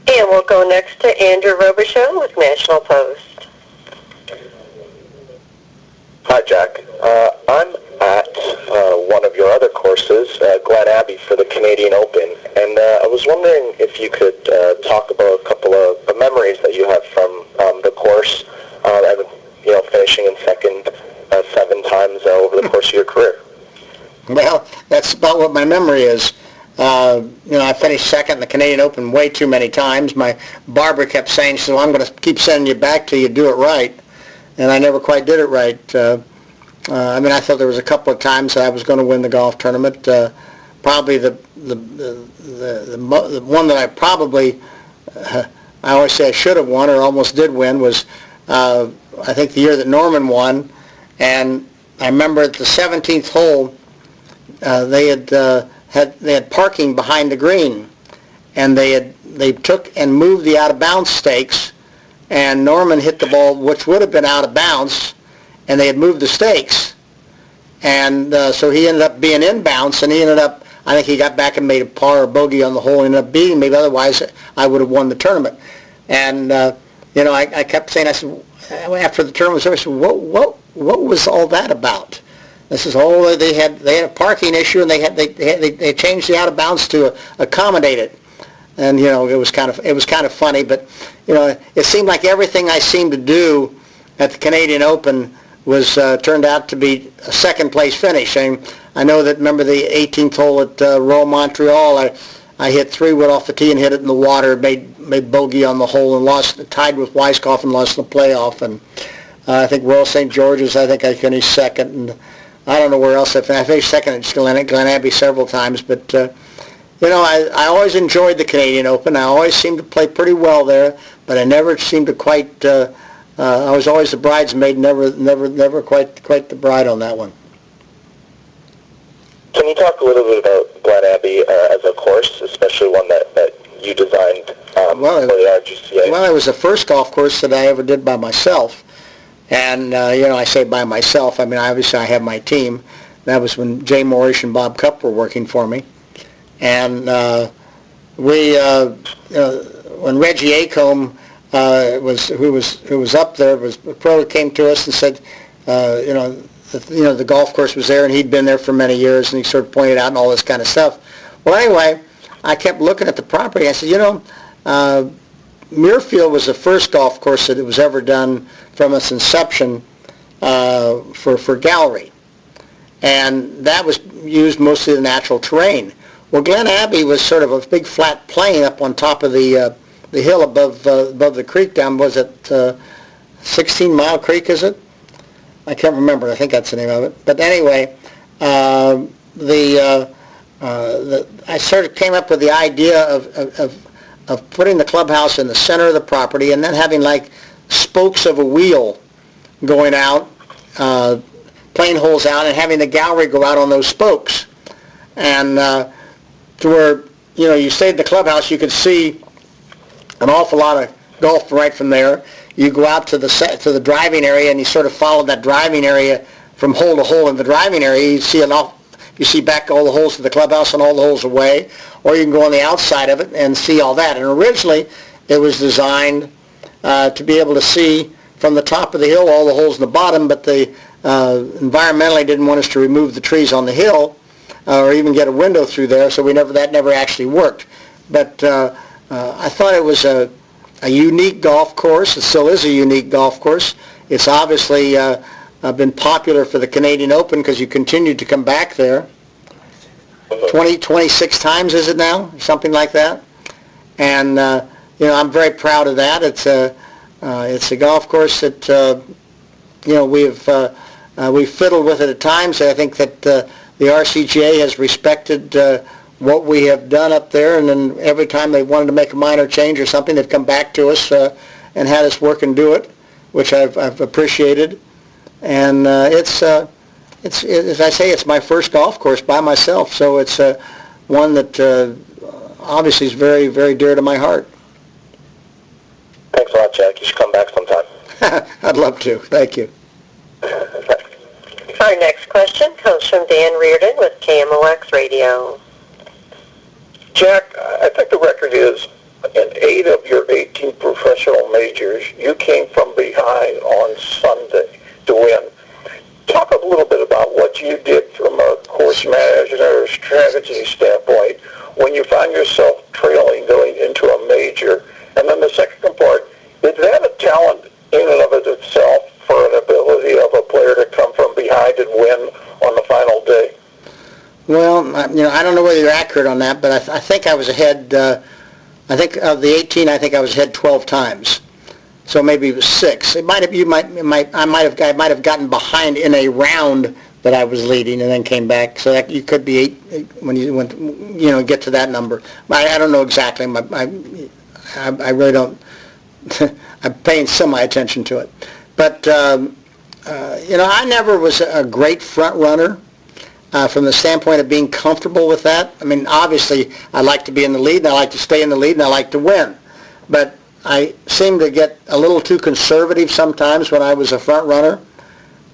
And we'll go next to Andrew Robichaux with National Post. Hi, Jack. I'm at one of your other courses, Glen Abbey, for the Canadian Open, and I was wondering if you could talk about a couple of memories that you have from the course, and finishing in second 7 times over the course of your career. Well, that's about what my memory is. I finished second in the Canadian Open way too many times. My barber kept saying, she said, well, I'm going to keep sending you back till you do it right. And I never quite did it right. I thought there was a couple of times that I was going to win the golf tournament. Probably the one that I probably, I always say I should have won or almost did win was, I think the year that Norman won. And I remember at the 17th hole, they had parking behind the green, and they took and moved the out of bounds stakes, and Norman hit the ball which would have been out of bounds, and they had moved the stakes, and so he ended up being in bounds, and he ended up, I think he got back and made a par or bogey on the hole, and ended up beating me. Otherwise I would have won the tournament. And I kept saying, I said, after the tournament was over, I said, what was all that about? This is all they had a parking issue, and they changed the out of bounds to accommodate it. And it was kind of funny, but it seemed like everything I seemed to do at the Canadian Open was turned out to be a second place finish. I know that, remember the 18th hole at Royal Montreal, I hit 3-wood off the tee and hit it in the water, made bogey on the hole and tied with Weiskopf and lost in the playoff. And I think Royal St. George's, I think I finished second, and I don't know where else I finished second at Glen Abbey several times, but I always enjoyed the Canadian Open. I always seemed to play pretty well there, but I never seemed to quite. I was always the bridesmaid, never quite the bride on that one. Can you talk a little bit about Glen Abbey as a course, especially one that you designed for the RGCA? Well, it was the first golf course that I ever did by myself. And, I say by myself, obviously I have my team. That was when Jay Morish and Bob Cupp were working for me. And when Reggie Acomb who was up there, the pro came to us and said, the golf course was there, and he'd been there for many years, and he sort of pointed out and all this kind of stuff. Well, anyway, I kept looking at the property. I said, Muirfield was the first golf course that it was ever done from its inception for gallery, and that was used mostly the natural terrain. Well, Glen Abbey was sort of a big flat plain up on top of the hill above the creek down. Was it 16 Mile Creek? Is it? I can't remember. I think that's the name of it. But anyway, I sort of came up with the idea of putting the clubhouse in the center of the property, and then having like spokes of a wheel going out, playing holes out, and having the gallery go out on those spokes. And to where, you stayed at the clubhouse, you could see an awful lot of golf right from there. You go out to the driving area, and you sort of follow that driving area from hole to hole in the driving area. You see back all the holes to the clubhouse and all the holes away, or you can go on the outside of it and see all that. And originally, it was designed to be able to see from the top of the hill all the holes in the bottom, but they environmentally didn't want us to remove the trees on the hill or even get a window through there, so that never actually worked. But I thought it was a unique golf course. It still is a unique golf course. It's obviously been popular for the Canadian Open because you continue to come back there. 26 times, is it now? Something like that. And I'm very proud of that. It's a golf course that we've fiddled with it at times. I think that the RCGA has respected what we have done up there, and then every time they wanted to make a minor change or something, they've come back to us and had us work and do it, which I've appreciated. And it's as I say, it's my first golf course by myself, so it's one that obviously is very, very dear to my heart. Thanks a lot, Jack. You should come back sometime. I'd love to. Thank you. Our next question comes from Dan Reardon with KMOX Radio. Jack, I think the record is majors. You came from behind on Sunday to win. Talk a little bit about what you did from a course management or strategy standpoint when you find yourself trailing going into a major. And then the second part, is that a talent in and of itself for an ability of a player to come from behind and win on the final day? Well, I don't know whether you're accurate on that, but I think I was ahead. I think of the 18, I think I was ahead 12 times. So maybe it was 6. I might have gotten behind in a round that I was leading and then came back. So that you could be 8 when you went, get to that number. I don't know exactly. I really don't. I'm paying semi attention to it, but I never was a great front runner. From the standpoint of being comfortable with that. I mean, obviously, I like to be in the lead, and I like to stay in the lead, and I like to win. But I seem to get a little too conservative sometimes when I was a front runner.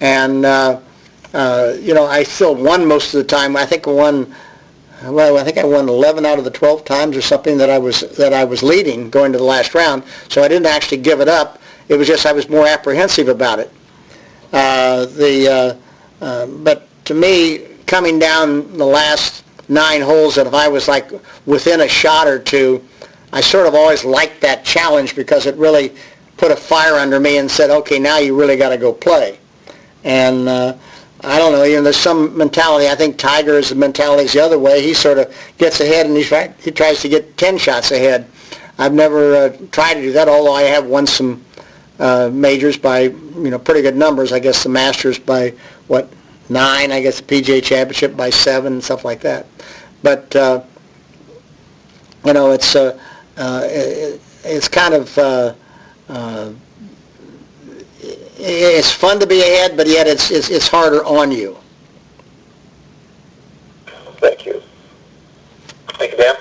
And, I still won most of the time. I think I won 11 out of the 12 times or something that I was leading going to the last round. So I didn't actually give it up. It was just I was more apprehensive about it. But to me, coming down the last 9 holes, that if I was like within a shot or two, I sort of always liked that challenge because it really put a fire under me and said, okay, now you really got to go play. And I don't know, there's some mentality. I think Tiger's mentality is the other way. He sort of gets ahead and he tries to get 10 shots ahead. I've never tried to do that, although I have won some majors by pretty good numbers. I guess the Masters by 9, I guess the PGA Championship by 7 and stuff like that. But it's kind of it's fun to be ahead, but yet it's harder on you. Thank you. Thank you, Dan.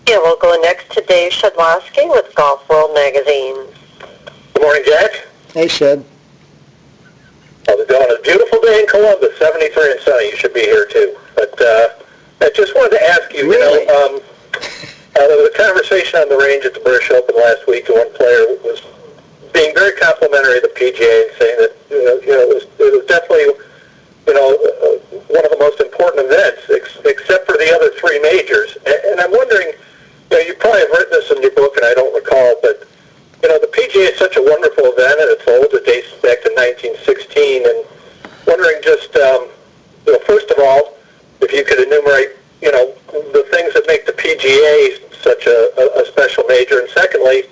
Yeah, we'll go next to Dave Shedlowski with Golf World Magazine. Good morning, Jack. Hey, Shed. How's it going? It's a beautiful day in Columbus, 73 and sunny. You should be here too. But I just wanted to ask you, really? There was a conversation on the range at the British Open last week, and one player was being very complimentary of the PGA and saying that it was definitely one of the most important events, except for the other 3 majors. And I'm wondering, you probably have written this in your book, and I don't recall, but the PGA is such a wonderful event, and it's old. It dates back to 1916. And wondering just, first of all, if you could enumerate, the things that make the PGA such a special major. And secondly,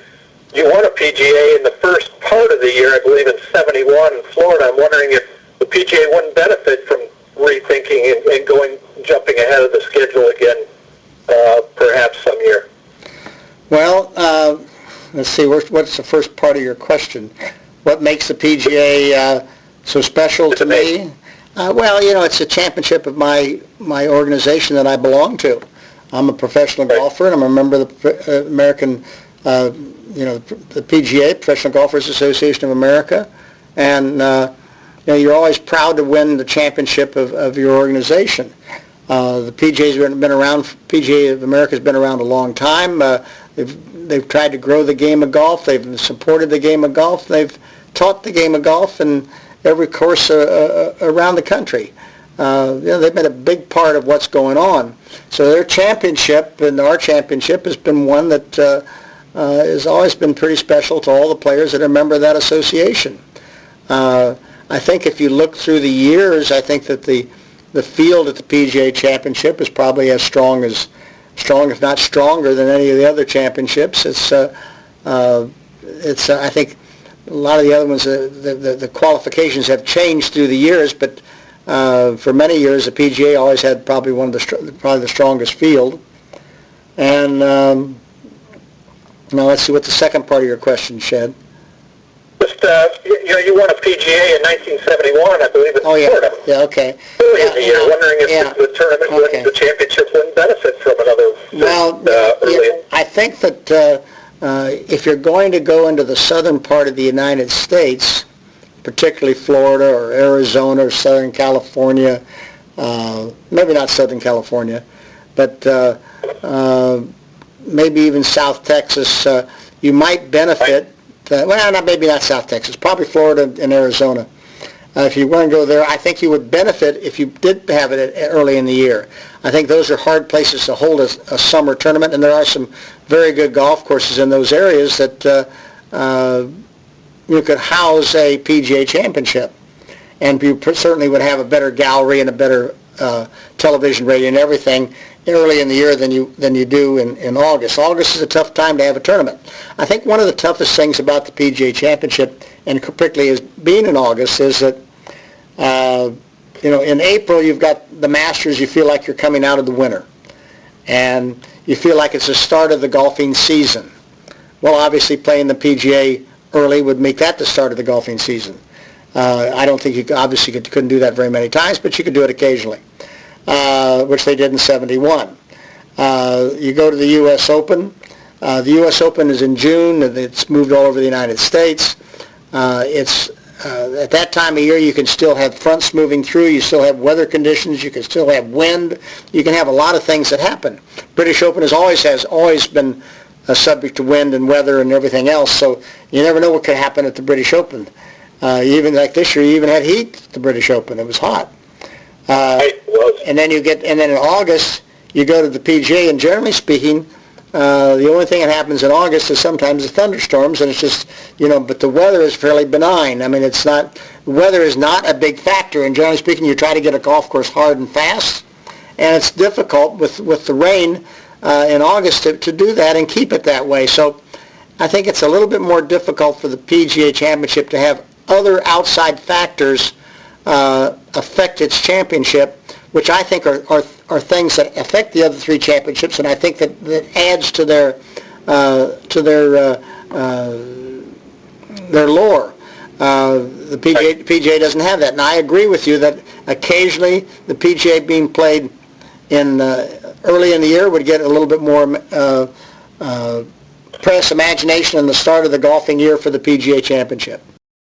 you won a PGA in the first part of the year, I believe in 71 in Florida. I'm wondering if the PGA wouldn't benefit from rethinking and jumping ahead of the schedule again, perhaps some year. Well, let's see, what's the first part of your question? What makes the PGA so special to me? It's a championship of my organization that I belong to. I'm a professional golfer, and I'm a member of the American, the PGA, Professional Golfers Association of America. And, you're always proud to win the championship of your organization. The PGA's been around, PGA of America's been around a long time. They've tried to grow the game of golf. They've supported the game of golf. They've taught the game of golf in every course around the country. They've been a big part of what's going on. So their championship and our championship has been one that has always been pretty special to all the players that are a member of that association. I think if you look through the years, I think that the field at the PGA Championship is probably as strong, if not stronger, than any of the other championships. It's I think a lot of the other ones, the qualifications have changed through the years, but for many years the PGA always had probably probably the strongest field. And now let's see what the second part of your question, Shed. Just, you won a PGA in 1971, I believe, in Florida. Yeah, okay. Early in the year, wondering if the tournament, the championship wouldn't benefit from another. I think that if you're going to go into the southern part of the United States, particularly Florida or Arizona or Southern California, maybe not Southern California, but maybe even South Texas, you might benefit maybe not South Texas, probably Florida and Arizona. If you want to go there, I think you would benefit if you did have it early in the year. I think those are hard places to hold a summer tournament, and there are some very good golf courses in those areas that you could house a PGA Championship. And you certainly would have a better gallery and a better television rating and everything early in the year than you do in August. August is a tough time to have a tournament. I think one of the toughest things about the PGA Championship, and particularly as being in August, is that in April you've got the Masters. You feel like you're coming out of the winter, and you feel like it's the start of the golfing season. Well, obviously playing the PGA early would make that the start of the golfing season. I don't think you couldn't do that very many times, but you could do it occasionally, which they did in '71. You go to the U.S. Open. The U.S. Open is in June, and it's moved all over the United States. It's at that time of year you can still have fronts moving through. You still have weather conditions. You can still have wind. You can have a lot of things that happen. British Open has always been subject to wind and weather and everything else. So you never know what could happen at the British Open. Even like this year, you even had heat at the British Open. It was hot. And then in August you go to the PGA, and generally speaking, the only thing that happens in August is sometimes the thunderstorms, and it's just, but the weather is fairly benign. I mean, the weather is not a big factor, and generally speaking, you try to get a golf course hard and fast, and it's difficult with the rain in August to do that and keep it that way. So I think it's a little bit more difficult for the PGA Championship to have other outside factors affect its championship, which I think are things that affect the other three championships, and I think that adds to their lore. The PGA doesn't have that, and I agree with you that occasionally the PGA being played in early in the year would get a little bit more press imagination in the start of the golfing year for the PGA Championship.